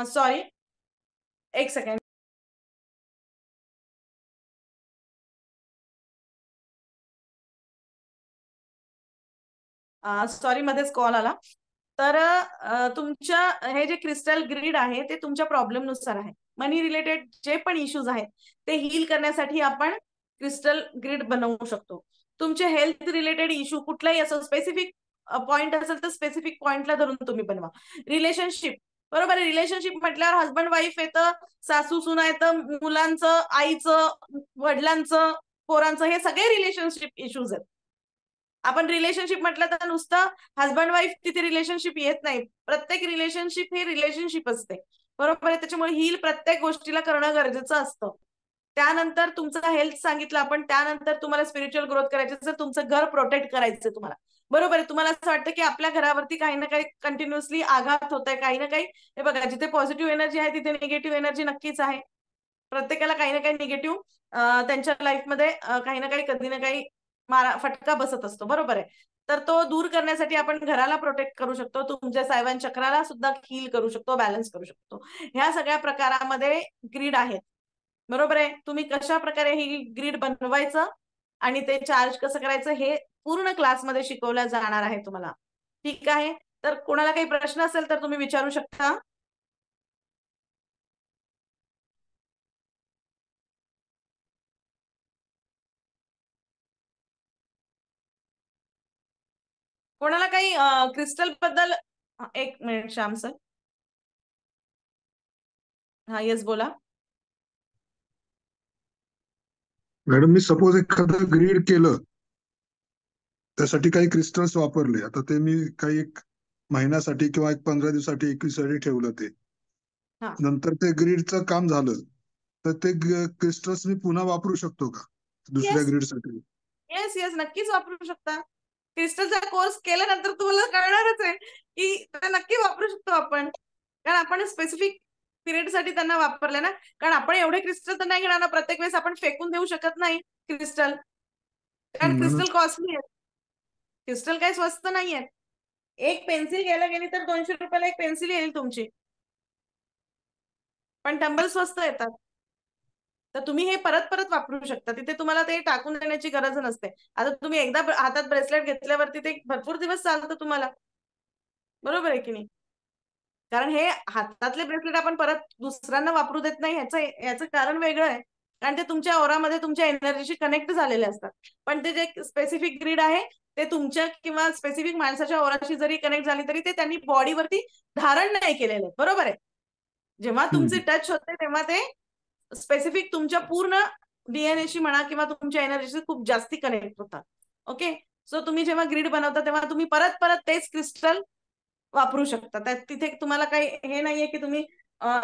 सॉरी, एक सेकंड. सॉरी, मध्येच कॉल आला. तर तुमच्या हे जे क्रिस्टल ग्रिड आहे ते तुमच्या प्रॉब्लेम नुसार आहे. मनी रिलेटेड जे पण इश्यूज आहेत ते हील करण्यासाठी आपण क्रिस्टल ग्रिड बनवू शकतो. तुमचे हेल्थ रिलेटेड इश्यू कुठलाही असो, स्पेसिफिक पॉइंट असेल तर स्पेसिफिक पॉइंटला धरून तुम्ही बनवा. रिलेशनशिप, बरोबर आहे. रिलेशनशिप म्हटल्यावर हजबंड वाईफ येतं, सासू सुना येतं, मुलांचं, आईचं, वडिलांचं, पोरांचं, हे सगळे रिलेशनशिप इश्यूज आहेत. आपण रिलेशनशिप म्हटलं तर नुसतं हजबंड वाईफ तिथे रिलेशनशिप येत नाही. प्रत्येक रिलेशनशिप हे रिलेशनशिप असते. बरोबर आहे. त्याच्यामुळे हील प्रत्येक गोष्टीला करणं गरजेचं असतं. त्यानंतर तुमचं हेल्थ सांगितलं आपण, त्यानंतर तुम्हाला स्पिरिच्युअल ग्रोथ करायची असेल, तुमचं घर प्रोटेक्ट करायचं तुम्हाला. बरोबर आहे. तुम्हाला असं वाटतं की आपल्या घरावरती काही ना काही कंटिन्युअसली आघात होत आहे, काही ना काही. हे बघा, जिथे पॉझिटिव्ह एनर्जी आहे तिथे निगेटिव्ह एनर्जी नक्कीच आहे. प्रत्येकाला काही ना काही निगेटिव्ह त्यांच्या लाईफमध्ये काही ना काही, कधी ना काही फटका बसत असतो. बरोबर आहे. तर तो दूर करण्यासाठी आपण घराला प्रोटेक्ट करू शकतो, तुमच्या 7 चक्राला सुद्धा हील करू शकतो, बॅलन्स करू शकतो. ह्या सगळ्या प्रकारामध्ये ग्रीड आहेत. बरोबर आहे. तुम्ही कशा प्रकारे ही ग्रीड बनवायचं आणि ते चार्ज कसं करायचं हे पूर्ण क्लासमध्ये शिकवलं जाणार आहे तुम्हाला. ठीक आहे. तर कोणाला काही प्रश्न असेल तर तुम्ही विचारू शकता. कोणाला काही क्रिस्टल बद्दल? एक मिनिट श्याम सर. हा, येस, बोला. मॅडम, मी सपोज एखादं ग्रीड केलं, त्यासाठी काही क्रिस्टल्स वापरले, आता ते मी काही एक महिन्यासाठी किंवा एक 15 दिवसासाठी 21 साठी ठेवलं, ते हा. नंतर ते ग्रीडचं काम झालं तर ते क्रिस्टल्स मी पुन्हा वापरू शकतो का दुसऱ्या येस ग्रीडसाठी? येस येस, नक्कीच वापरू शकता. क्रिस्टलचा कोर्स केल्यानंतर तुम्हाला कळणारच आहे की ते नक्की वापरू शकतो आपण, कारण आपण स्पेसिफिक पिरियड साठी त्यांना वापरले ना. कारण आपण एवढे क्रिस्टल तर नाही घेणार ना, प्रत्येक वेळेस आपण फेकून देऊ शकत नाही क्रिस्टल, कारण म्हणून क्रिस्टल कॉस्टली आहे. क्रिस्टल काही स्वस्त नाही आहेत. एक पेन्सिल घ्यायला गेली तर 200 रुपयाला एक पेन्सिल येईल तुमची, पण टंबल स्वस्त येतात. तर तुम्ही हे परत परत वापरू शकता. तिथे तुम्हाला ते टाकून देण्याची गरज नसते. आता तुम्ही एकदा हातात ब्रेसलेट घेतल्यावरती ते भरपूर दिवस चालतं तुम्हाला, बरोबर आहे की नाही? कारण हे हातातले ब्रेसलेट आपण परत दुसऱ्यांना वापरू देत नाही, याचं कारण वेगळं आहे. कारण ते तुमच्या ओरामध्ये तुमच्या एनर्जीशी कनेक्ट झालेले असतात. पण ते जे स्पेसिफिक ग्रीड आहे ते तुमच्या किंवा स्पेसिफिक माणसाच्या ओराशी जरी कनेक्ट झाली तरी ते त्यांनी बॉडीवरती धारण नाही केलेलं, बरोबर आहे? जेव्हा तुमचे टच होते तेव्हा ते स्पेसिफिक तुमच्या पूर्ण डीएनएशी म्हणा किंवा तुमच्या एनर्जीशी खूप जास्ती कनेक्ट होतात. ओके, सो तुम्ही जेव्हा ग्रीड बनवता तेव्हा तुम्ही परत परत तेच क्रिस्टल वापरू शकता. त्यात तिथे तुम्हाला काही हे नाहीये की तुम्ही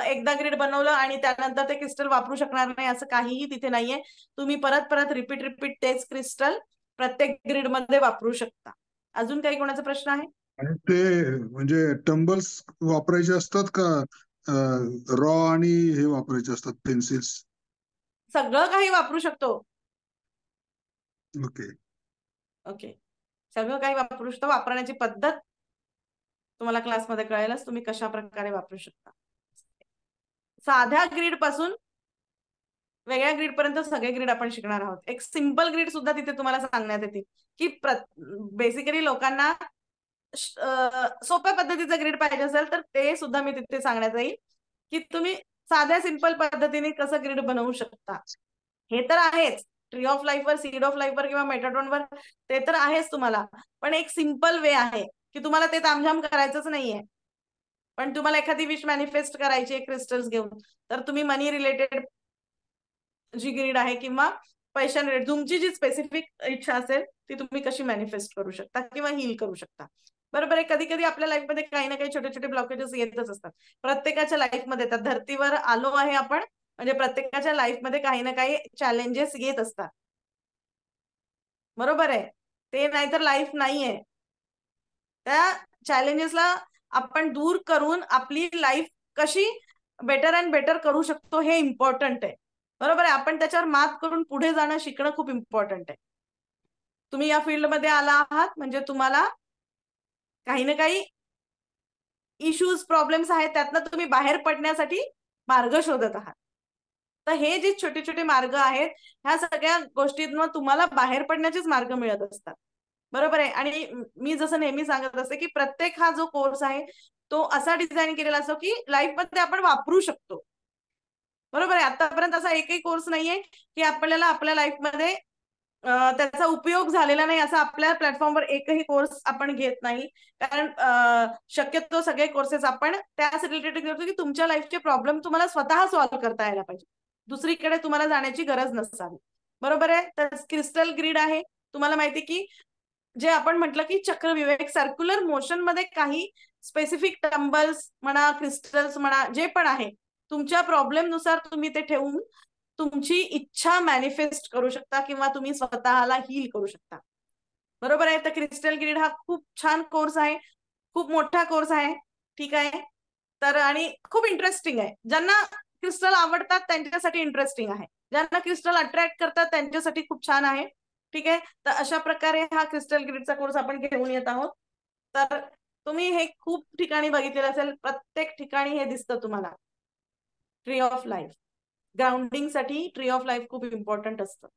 एकदा ग्रीड बनवलं आणि त्यानंतर ते क्रिस्टल वापरू शकणार नाही, असं काहीही तिथे नाहीये. तुम्ही परत परत रिपीट तेच क्रिस्टल प्रत्येक ग्रीड मध्ये वापरू शकता. अजून काही कोणाचा प्रश्न आहे? आणि ते म्हणजे टंबल्स वापरायचे असतात का रॉ आणि हे वापरायचे असतात पेन्सिल्स? सगळं काही वापरू शकतो. ओके. ओके, सगळं काही वापरू शकतो. वापरण्याची पद्धत तुम्हाला क्लासमध्ये कळेलच, तुम्ही कशा प्रकारे वापरू शकता. साध्या ग्रीड पासून वेगळ्या ग्रीड पर्यंत सगळे ग्रीड आपण शिकणार आहोत. एक सिंपल ग्रीड सुद्धा तिथे तुम्हाला सांगण्यात येतील की बेसिकली लोकांना सोप्या पद्धतीचं ग्रीड पाहिजे असेल तर ते सुद्धा मी तिथे सांगण्यात येईल की तुम्ही साध्या सिंपल पद्धतीने कसं ग्रीड बनवू शकता. हे तर आहेच, ट्री ऑफ लाईफवर, सीड ऑफ लाईफवर किंवा मेटाट्रॉनवर ते तर आहेच तुम्हाला, पण एक सिंपल वे आहे की तुम्हाला ते तामझाम करायचंच नाहीये. पण तुम्हाला एखादी विश मॅनिफेस्ट करायची आहे क्रिस्टल्स घेऊन, तर तुम्ही मनी रिलेटेड जी ग्रीड आहे किंवा पैशा रिलेटेड तुमची जी स्पेसिफिक इच्छा असेल ती तुम्ही कशी मॅनिफेस्ट करू शकता किंवा हील करू शकता. बरोबर आहे. कधी कधी आपल्या लाईफमध्ये काही ना काही छोटे छोटे ब्लॉकेजेस येतच असतात. प्रत्येकाच्या लाईफमध्ये येतात. धर्तीवर आलो आहे आपण म्हणजे प्रत्येकाच्या लाईफमध्ये काही ना काही चॅलेंजेस येत असतात, बरोबर आहे. ते नाहीतर लाईफ नाहीये. त्या चॅलेंजेसला आपण दूर करून आपली लाईफ कशी बेटर अँड बेटर करू शकतो हे इम्पॉर्टंट आहे, बरोबर आहे. आपण त्याच्यावर मात करून पुढे जाणं शिकणं खूप इम्पॉर्टंट आहे. तुम्ही या फील्डमध्ये आला आहात म्हणजे तुम्हाला काही ना काही इश्यूज प्रॉब्लेम्स आहेत त्यातनं तुम्ही बाहेर पडण्यासाठी मार्ग शोधत आहात. तर हे जे छोटे छोटे मार्ग आहेत ह्या सगळ्या गोष्टींना तुम्हाला बाहेर पडण्याचेच मार्ग मिळत असतात, बरोबर आहे. आणि मी जसं नेहमी सांगत असते की प्रत्येक हा जो कोर्स आहे तो असा डिझाईन केलेला असतो की लाईफमध्ये आपण वापरू शकतो, बरोबर आहे. आतापर्यंत असा एकही कोर्स नाहीये की आपल्याला आपल्या लाईफमध्ये त्याचा उपयोग झालेला नाही असा आपल्या प्लॅटफॉर्मवर एकही कोर्स आपण घेत नाही. कारण शक्यतो सगळे कोर्सेस आपण त्याच रिलेटेड करतो की तुमच्या लाईफचे प्रॉब्लेम तुम्हाला स्वतः सॉल्व्ह करता यायला पाहिजे, दुसरीकडे तुम्हाला जाण्याची गरज नसावी, बरोबर आहे. तर क्रिस्टल ग्रीड आहे, तुम्हाला माहिती की जे आपण म्हटलं की चक्रविवेक सर्क्युलर मोशन मध्ये काही स्पेसिफिक टंबल्स म्हणा, क्रिस्टल्स म्हणा, जे पण आहे तुमच्या प्रॉब्लेम नुसार तुम्ही ते ठेवून तुमची इच्छा मॅनिफेस्ट करू शकता किंवा तुम्ही स्वतःला हील करू शकता, बरोबर आहे. तर क्रिस्टल ग्रीड हा खूप छान कोर्स आहे, खूप मोठा कोर्स आहे, ठीक आहे. तर आणि खूप इंटरेस्टिंग आहे. ज्यांना क्रिस्टल आवडतात त्यांच्यासाठी इंटरेस्टिंग आहे, ज्यांना क्रिस्टल अट्रॅक्ट करतात त्यांच्यासाठी खूप छान आहे, ठीक आहे. तर अशा प्रकारे हा क्रिस्टल ग्रीडचा कोर्स आपण घेऊन येत आहोत. तर तुम्ही हे खूप ठिकाणी बघितलेलं असेल, प्रत्येक ठिकाणी हे दिसतं तुम्हाला. ट्री ऑफ लाईफ ग्राउंडिंग साठी ट्री ऑफ लाईफ खूप इम्पॉर्टंट असतं,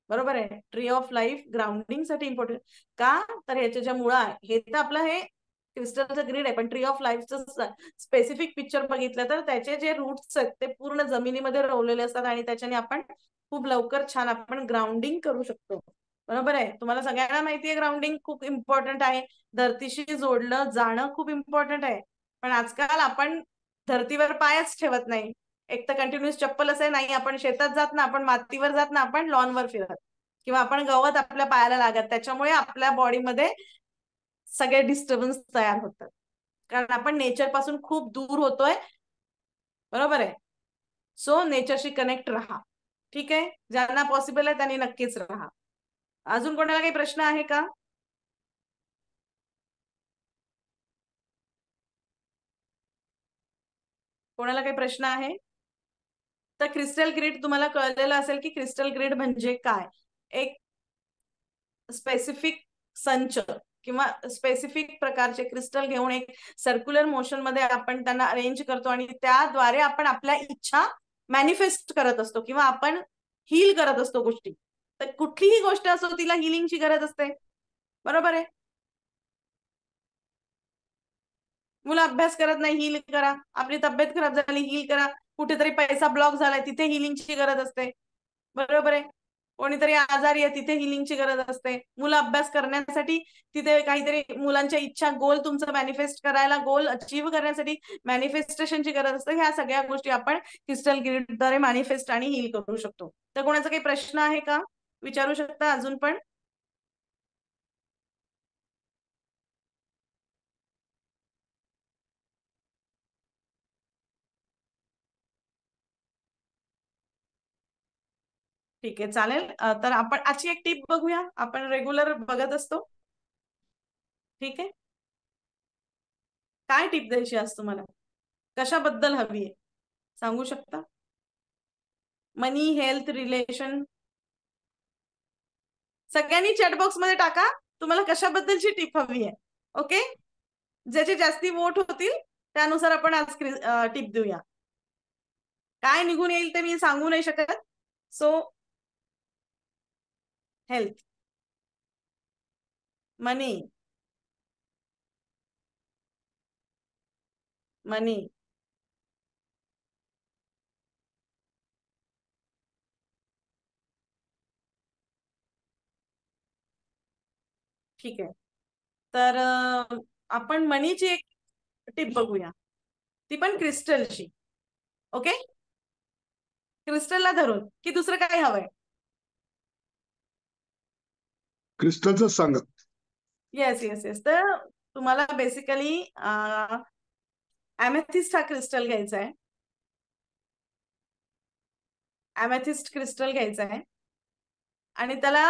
बरोबर आहे. ट्री ऑफ लाईफ ग्राउंडिंग साठी इम्पॉर्टंट का, तर ह्याच्या ज्या मुळा आहे हे तर आपलं हे क्रिस्टलचं ग्रीड आहे, पण ट्री ऑफ लाईफचं स्पेसिफिक पिक्चर बघितलं तर त्याचे जे रूट्स आहेत ते पूर्ण जमिनीमध्ये रोवलेले असतात आणि त्याच्याने आपण खूप लवकर छान आपण ग्राउंडिंग करू शकतो, बरोबर आहे. तुम्हाला सगळ्यांना माहिती आहे ग्राउंडिंग खूप इम्पॉर्टंट आहे, धरतीशी जोडलं जाणं खूप इम्पॉर्टंट आहे. पण आजकाल आपण धरतीवर पायच ठेवत नाही. एक तर कंटिन्युअस चप्पल असे नाही, आपण शेतात जात ना, आपण मातीवर जात ना, आपण लॉनवर फिरत किंवा आपण गवत आपल्या पायाला लागत, त्याच्यामुळे आपल्या बॉडीमध्ये सगळे डिस्टर्बन्स तयार होतात कारण आपण नेचर पासून खूप दूर होतोय, बरोबर आहे. सो नेचरशी कनेक्ट राहा, ठीक आहे. ज्यांना पॉसिबल आहे त्यांनी नक्कीच राहा. अजून कोणाला काही प्रश्न आहे का? कोणाला काही प्रश्न आहे? तर क्रिस्टल ग्रीड तुम्हाला कळलेलं असेल की क्रिस्टल ग्रीड म्हणजे काय. एक स्पेसिफिक संच किंवा स्पेसिफिक प्रकारचे क्रिस्टल घेऊन एक सर्क्युलर मोशन मध्ये आपण त्यांना अरेंज करतो आणि त्याद्वारे आपण आपल्या इच्छा मॅनिफेस्ट करत असतो किंवा आपण हील करत असतो गोष्टी. तर कुठलीही गोष्ट असो तिला हिलिंगची गरज असते, बरोबर आहे. मुलं अभ्यास करत नाही, हील करा. आपली तब्येत खराब झाली, हील करा. कुठेतरी पैसा ब्लॉक झालाय, तिथे हिलिंगची गरज असते, बरोबर आहे. कोणीतरी आजारी आहे, तिथे हिलिंगची गरज असते. मुलं अभ्यास करण्यासाठी तिथे काहीतरी मुलांच्या इच्छा, गोल तुमचं मॅनिफेस्ट करायला, गोल अचीव्ह करण्यासाठी मॅनिफेस्टेशनची गरज असते. ह्या सगळ्या गोष्टी आपण क्रिस्टल ग्रिडद्वारे मॅनिफेस्ट आणि हील करू शकतो. तर कोणाचा काही प्रश्न आहे का, विचारू शकता अजून पण. ठीक आहे, चालेल. तर आपण आजची एक टिप बघूया, आपण रेग्युलर बघत असतो. ठीक आहे, काय टिप द्यायची आज तुम्हाला, कशाबद्दल हवी आहे सांगू शकता. मनी, हेल्थ, रिलेशन, सगळ्यांनी चॅटबॉक्स मध्ये टाका तुम्हाला कशाबद्दलची टिप हवी आहे. ओके, ज्याचे जास्ती वोट होतील त्यानुसार आपण आज टिप देऊया. काय निघून येईल ते मी सांगू नाही शकत. सो हेल्थ, मनी, मनी, ठीक आहे. तर आपण मनीची एक टिप बघूया, ती पण क्रिस्टलची. ओके, क्रिस्टलला धरून की दुसरं काय हवंय. क्रिस्टलच सांगा. Yes yes yes. तर तुम्हाला बेसिकली ॲमेथिस्ट हा क्रिस्टल घ्यायचा आहे. ॲमेथिस्ट क्रिस्टल घ्यायचा आहे आणि त्याला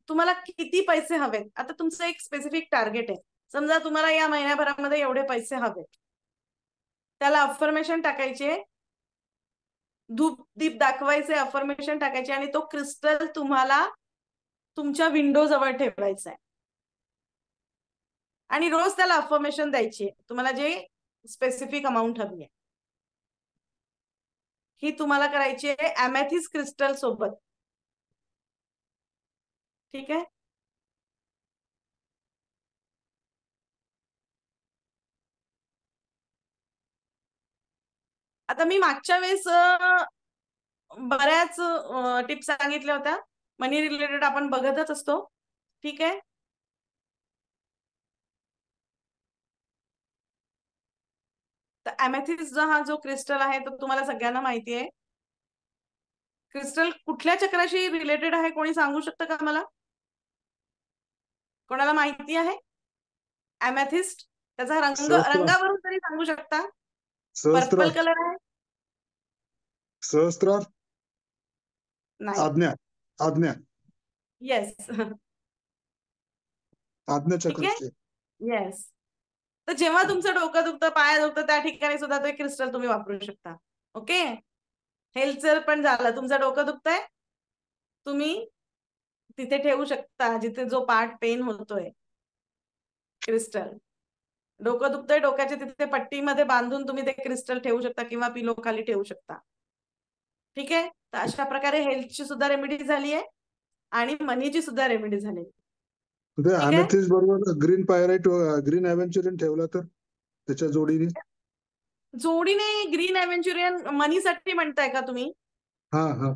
तुम्हाला किती पैसे हवेत. आता तुमचं एक स्पेसिफिक टार्गेट आहे, समजा तुम्हाला या महिन्याभरामध्ये एवढे पैसे हवेत. त्याला अफर्मेशन टाकायचे, धूप दीप दाखवायचे, अफर्मेशन टाकायचे आणि तो क्रिस्टल तुम्हाला तुमच्या विंडो जवळ ठेवायचा आहे आणि रोज त्याला अफर्मेशन द्यायची आहे. तुम्हाला जे स्पेसिफिक अमाऊंट हवी आहे ही तुम्हाला करायची आहे ॲमेथिस्ट क्रिस्टल सोबत. ठीक आहे, आता मी मागच्या वेळेस बऱ्याच टिप्स सांगितल्या होत्या, मनी रिलेटेड आपण बघतच असतो. ठीक आहे, तर ॲमेथिस्ट हा जो क्रिस्टल आहे तो तुम्हाला सगळ्यांना माहिती आहे. क्रिस्टल कुठल्या चक्राशी रिलेटेड आहे कोणी सांगू शकतं का मला, कोणाला माहिती आहे. ॲमेथिस्ट त्याचा रंग, रंगावरून तरी सांगू शकता. पर्पल कलर आहे. सहस्त्रार, नाही. आज्ञा, आज्ञा, येस. आज्ञा ठीक चक्र. आहे, येस. तर जेव्हा तुमचं डोकं दुखतं, पाय दुखतं, त्या ठिकाणी सुद्धा ते क्रिस्टल तुम्ही वापरू शकता. ओके, हेल्थचं पण झालं, तुमचं डोकं दुखतंय तुम्ही तिथे ठेवू शकता, जिथे जो पार्ट पेन होतोय क्रिस्टल. डोकं दुखतंय, डोक्याच्या तिथे पट्टीमध्ये बांधून तुम्ही ते क्रिस्टल ठेवू शकता किंवा पिलो खाली ठेवू शकता. ठीक आहे, तर अशा प्रकारे हेल्थची सुद्धा रेमेडी झाली आहे आणि मनीची सुद्धा रेमेडी झाली. ॲमेथिस्ट बरोबर ग्रीन पायराइट, ग्रीन ॲव्हेंचुरियन ठेवला तर त्याच्या जोडीने. जोडीने ग्रीन ॲव्हेंचुरियन मनीसाठी म्हणताय का तुम्ही. हा हा,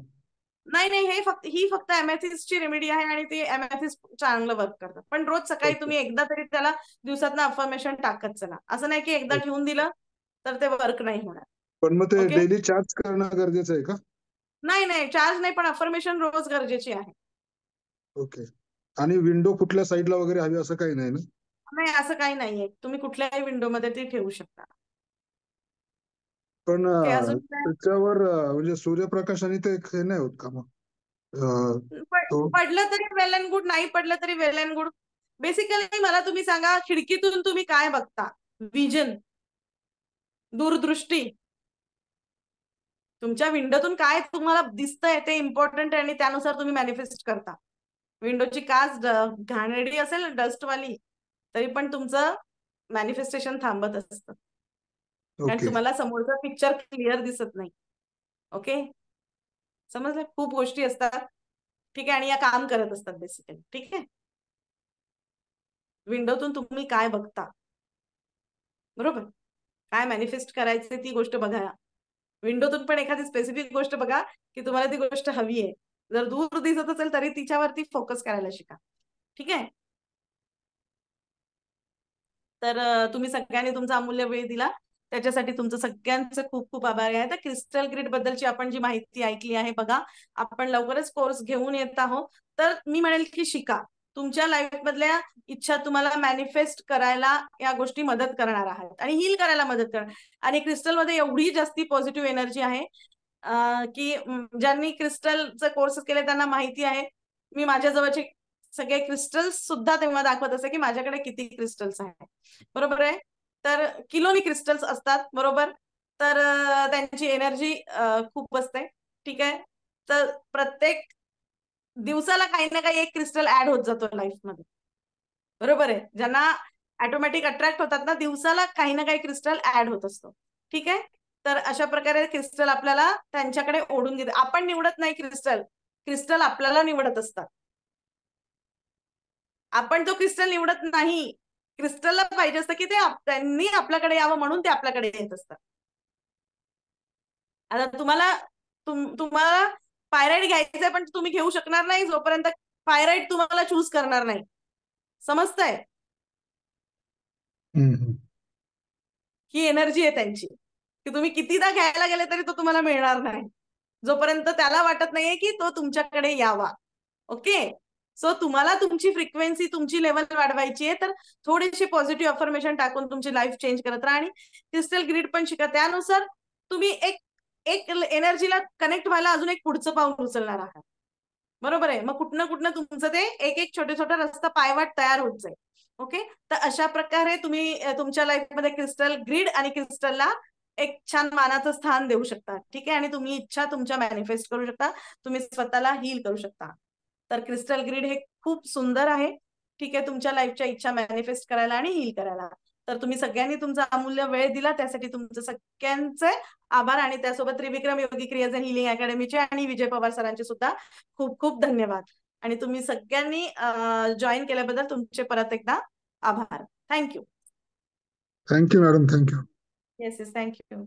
नाही नाही, ही फक्त ॲमेथिस्टची रेमेडी आहे आणि ते ॲमेथिस्ट चांगलं वर्क करतात. पण रोज सकाळी तुम्ही एकदा तरी त्याला दिवसातनं अफर्मेशन टाकत चला. असं नाही की एकदा ठेवून दिलं तर ते वर्क नाही होणार. पण मग ते डेली चार्ज करणं गरजेचं आहे का. नाही नाही, चार्ज नाही, पण अफर्मेशन रोज गरजेची आहे. ओके, आणि विंडो कुठल्या साईडला वगैरे हवी असं काही नाही ना. नाही, असं काही नाहीये, तुम्ही कुठल्याही विंडोमध्ये ते ठेवू शकता. पण अजून त्याच्यावर म्हणजे सूर्यप्रकाशाने ते हे नाही होत का मग. पडलं तरी वेल अँड गुड, नाही पडलं तरी वेल अँड गुड. बेसिकली मला तुम्ही सांगा, खिडकीतून तुम्ही काय बघता, विजन, दूरदृष्टी, तुमच्या विंडोतून काय तुम्हाला दिसतंय ते इम्पॉर्टंट आहे आणि त्यानुसार तुम्ही मॅनिफेस्ट करता. विंडोची काच घाणेरडी असेल, डस्टवाली, तरी पण तुमचं मॅनिफेस्टेशन थांबत असतं, कारण तुम्हाला समोरचा पिक्चर क्लिअर दिसत नाही. ओके, समजलं? खूप गोष्टी असतात, ठीक आहे, आणि या काम करत असतात बेसिकली. ठीक आहे, विंडोतून तुम्ही काय बघता, बरोबर, काय मॅनिफेस्ट करायचे ती गोष्ट बघा. विंडोतून पण एखादी स्पेसिफिक गोष्ट बघा की तुम्हाला ती गोष्ट हवी आहे. जर दूर दिसत असेल तरी तिच्यावरती फोकस करायला शिका. ठीक आहे, तर तुम्ही सगळ्यांनी तुमचा अमूल्य वेळ दिला त्याच्यासाठी तुमचं सगळ्यांचे खूप खूप आभारी आहे. तर क्रिस्टल ग्रिड बद्दलची आपण जी माहिती ऐकली आहे बघा, आपण लवकरच कोर्स घेऊन येत आहोत. तर मी म्हणेल की शिका, तुमच्या लाईफ मधल्या इच्छा तुम्हाला मॅनिफेस्ट करायला या गोष्टी मदत करणार आहेत आणि हील करायला मदत करणार. आणि क्रिस्टल मध्ये एवढी जास्ती पॉझिटिव्ह एनर्जी आहे की ज्यांनी क्रिस्टलचे कोर्सेस केले त्यांना माहिती आहे. मी माझ्या जवळचे सगळे क्रिस्टल्स सुद्धा तेव्हा दाखवत असते की माझ्याकडे किती क्रिस्टल्स आहेत, बरोबर आहे. तर किलोनी क्रिस्टल्स असतात, बरोबर. तर त्यांची एनर्जी खूप असते. ठीक आहे, तर प्रत्येक दिवसाला काही ना काही एक क्रिस्टल ऍड होत जातो लाईफ मध्ये, बरोबर आहे. ज्यांना ऑटोमॅटिक अट्रॅक्ट होतात ना, दिवसाला काही ना काही क्रिस्टल ऍड होत असतो. ठीक आहे, तर अशा प्रकारे क्रिस्टल आपल्याला त्यांच्याकडे ओढून घेते. आपण निवडत नाही क्रिस्टल, क्रिस्टल आपल्याला निवडत असतात. आपण तो क्रिस्टल निवडत नाही, क्रिस्टलला पाहिजे असतं की ते त्यांनी आपल्याकडे यावं म्हणून ते आपल्याकडे येत असतात. आता तुम्हाला पायराईड घ्यायचंय पण तुम्ही घेऊ शकणार नाही जोपर्यंत पायराईड तुम्हाला चूज करणार नाही. समजतंय? ही एनर्जी आहे त्यांची की तुम्ही कितीदा घ्यायला गेले तरी तो तुम्हाला मिळणार नाही जोपर्यंत त्याला वाटत नाहीये की तो तुमच्याकडे यावा. ओके, सो तुम्हाला तुमची फ्रिक्वेन्सी, तुमची लेवल वाढवायची आहे, तर थोडीशी पॉझिटिव्ह अफर्मेशन टाकून तुमची लाईफ चेंज करत राहा आणि क्रिस्टल ग्रिड पण शिका. त्यानुसार तुम्ही एक एक एनर्जीला कनेक्ट व्हायला अजून एक पुढचं पाऊल उचलणार आहात, बरोबर आहे. मग कुठनं तुमचं ते एक एक छोटे छोटे रस्ता पायवाट तयार होत जाईल. ओके, तर अशा प्रकारे तुम्ही तुमच्या लाईफमध्ये क्रिस्टल ग्रिड आणि क्रिस्टलला एक छान मानाचं स्थान देऊ शकता. ठीक आहे, आणि तुम्ही इच्छा तुमच्या मॅनिफेस्ट करू शकता, तुम्ही स्वतःला हील करू शकता. तर क्रिस्टल ग्रिड हे खूप सुंदर आहे. ठीक आहे, तुमच्या लाईफच्या इच्छा मॅनिफेस्ट करायला आणि हील करायला. तर तुम्ही सगळ्यांनी तुमचा अमूल्य वेळ दिला त्यासाठी तुमचं सगळ्यांचे आभार. आणि त्यासोबत त्रिविक्रम योगी क्रियाज हिलिंग अकॅडमीचे आणि विजय पवार सरांचे सुद्धा खूप खूप धन्यवाद. आणि तुम्ही सगळ्यांनी जॉईन केल्याबद्दल तुमचे परत एकदा आभार. Thank you. Thank you madam, thank you. Yes yes, thank you.